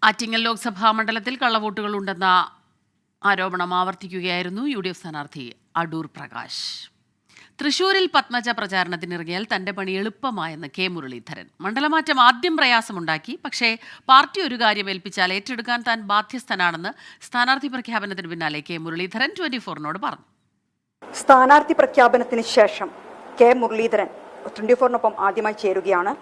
ആറ്റിങ്ങൽ ലോക്സഭാ മണ്ഡലത്തിൽ കള്ളവോട്ടുകൾ ഉണ്ടെന്ന ആരോപണം ആവർത്തിക്കുകയായിരുന്നു UDF സ്ഥാനാർത്ഥി അടൂർ പ്രകാശ്. തൃശൂരിൽ പത്മജ പ്രചാരണത്തിനിറങ്ങിയാൽ തന്റെ പണി എളുപ്പമായെന്ന് കെ മുരളീധരൻ. മണ്ഡലമാറ്റം ആദ്യം പ്രയാസമുണ്ടാക്കി, പക്ഷേ പാർട്ടി ഒരു കാര്യം ഏൽപ്പിച്ചാൽ ഏറ്റെടുക്കാൻ താൻ ബാധ്യസ്ഥനാണെന്ന് സ്ഥാനാർത്ഥി പ്രഖ്യാപനത്തിന് പിന്നാലെ കെ മുരളീധരൻ 24-നോട് പറഞ്ഞു. സ്ഥാനാർത്ഥി പ്രഖ്യാപനത്തിന് ശേഷം കെ മുരളീധരൻ 24-നൊപ്പം ആദ്യമായി ചേരുകയാണ്.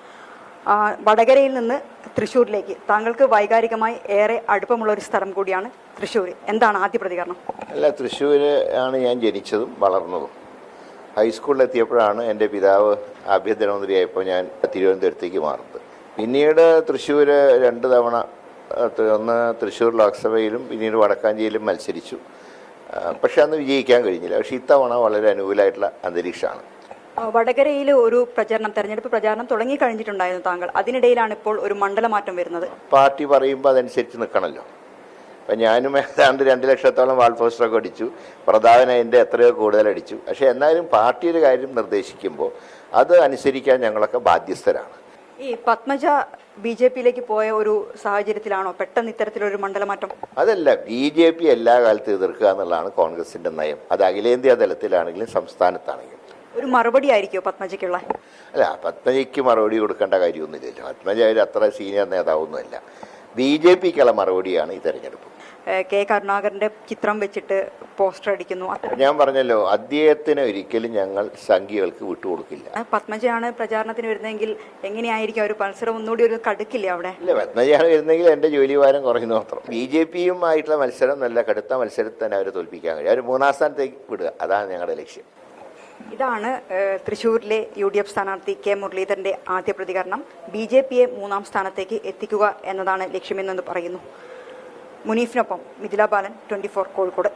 വടകരയിൽ നിന്ന് തൃശ്ശൂരിലേക്ക് താങ്കൾക്ക് വൈകാരികമായി ഏറെ അടുപ്പമുള്ള ഒരു സ്ഥലം കൂടിയാണ് തൃശ്ശൂർ. എന്താണ് ആദ്യ പ്രതികരണം? അല്ല, തൃശ്ശൂർ ആണ് ഞാൻ ജനിച്ചതും വളർന്നതും. ഹൈസ്കൂളിലെത്തിയപ്പോഴാണ് എൻ്റെ പിതാവ് ആഭ്യന്തരമന്ത്രിയായപ്പോൾ ഞാൻ തിരുവനന്തപുരത്തേക്ക് മാറുന്നത്. പിന്നീട് തൃശ്ശൂർ 2 തവണ, ഒന്ന് തൃശ്ശൂർ ലോക്സഭയിലും പിന്നീട് വടക്കാഞ്ചേരിയിലും മത്സരിച്ചു. പക്ഷെ അന്ന് വിജയിക്കാൻ കഴിഞ്ഞില്ല. പക്ഷെ ഇത്തവണ വളരെ അനുകൂലമായിട്ടുള്ള അന്തരീക്ഷമാണ്. വടകരയിൽ ഒരു തെരഞ്ഞെടുപ്പ് പ്രചാരണം തുടങ്ങി കഴിഞ്ഞിട്ടുണ്ടായിരുന്നു താങ്കൾ. അതിനിടയിലാണ് ഇപ്പോൾ ഒരു മണ്ഡലമാറ്റം വരുന്നത്. പാർട്ടി പറയുമ്പോൾ അതനുസരിച്ച് നിൽക്കണമല്ലോ. അപ്പം ഞാനും ഏതാണ്ട് 2 ലക്ഷത്തോളം വാൾ പോസ്റ്ററൊക്കെ അടിച്ചു. പ്രധാന അതിൻ്റെ എത്രയോ കൂടുതൽ അടിച്ചു. പക്ഷേ എന്നാലും പാർട്ടി ഒരു കാര്യം നിർദ്ദേശിക്കുമ്പോൾ അത് അനുസരിക്കാൻ ഞങ്ങളൊക്കെ ബാധ്യസ്ഥരാണ്. ഈ പത്മജ BJP-യിലേക്ക് പോയ ഒരു സാഹചര്യത്തിലാണോ പെട്ടെന്ന് ഇത്തരത്തിലൊരു മണ്ഡലമാറ്റം? അതല്ല, BJP എല്ലാ കാലത്തും എതിർക്കുക എന്നുള്ളതാണ് കോൺഗ്രസിൻ്റെ നയം. അത് അഖിലേന്ത്യാ തലത്തിലാണെങ്കിലും സംസ്ഥാനത്താണെങ്കിലും. ഒരു മറുപടി ആയിരിക്കുമോ പത്മജയ്ക്കുള്ള? അല്ല, പത്മജയ്ക്ക് മറുപടി കൊടുക്കേണ്ട കാര്യമൊന്നുമില്ലല്ലോ. പത്മജ അത്ര സീനിയർ നേതാവൊന്നുമല്ല. BJP-ക്കുള്ള മറുപടിയാണ് ഈ തെരഞ്ഞെടുപ്പ്. കെ കരുണാകരന്റെ ചിത്രം വെച്ചിട്ട് പോസ്റ്റർ അടിക്കുന്നു. ഞാൻ പറഞ്ഞല്ലോ, അദ്ദേഹത്തിന് ഒരിക്കലും ഞങ്ങൾ സംഖ്യകൾക്ക് വിട്ടുകൊടുക്കില്ല. പത്മജയാണ് പ്രചാരണത്തിന് വരുന്നതെങ്കിൽ എങ്ങനെയായിരിക്കും ഒരു മത്സരം ഒന്നുകൂടി ഒരു കടുക്കില്ല അവിടെ? ഇല്ല, പത്മജയാണ് വരുന്നെങ്കിൽ എൻ്റെ ജോലിഭാരം കുറയുന്നു മാത്രം. BJP-യുമായിട്ടുള്ള മത്സരം നല്ല കടുത്ത മത്സരത്തിൽ തന്നെ അവരെ തോൽപ്പിക്കാൻ കഴിയും. അവർ 3-ാം സ്ഥാനത്തേക്ക് വിടുക, അതാണ് ഞങ്ങളുടെ ലക്ഷ്യം. ഇതാണ് തൃശ്ശൂരിലെ UDF സ്ഥാനാർത്ഥി കെ മുരളീധരന്റെ ആദ്യ പ്രതികരണം. BJP-യെ 3-ാം സ്ഥാനത്തേക്ക് എത്തിക്കുക എന്നതാണ് ലക്ഷ്യമെന്ന് പറയുന്നു. മുനീഫിനൊപ്പം മിഥില ബാലൻ, 24 കോഴിക്കോട്.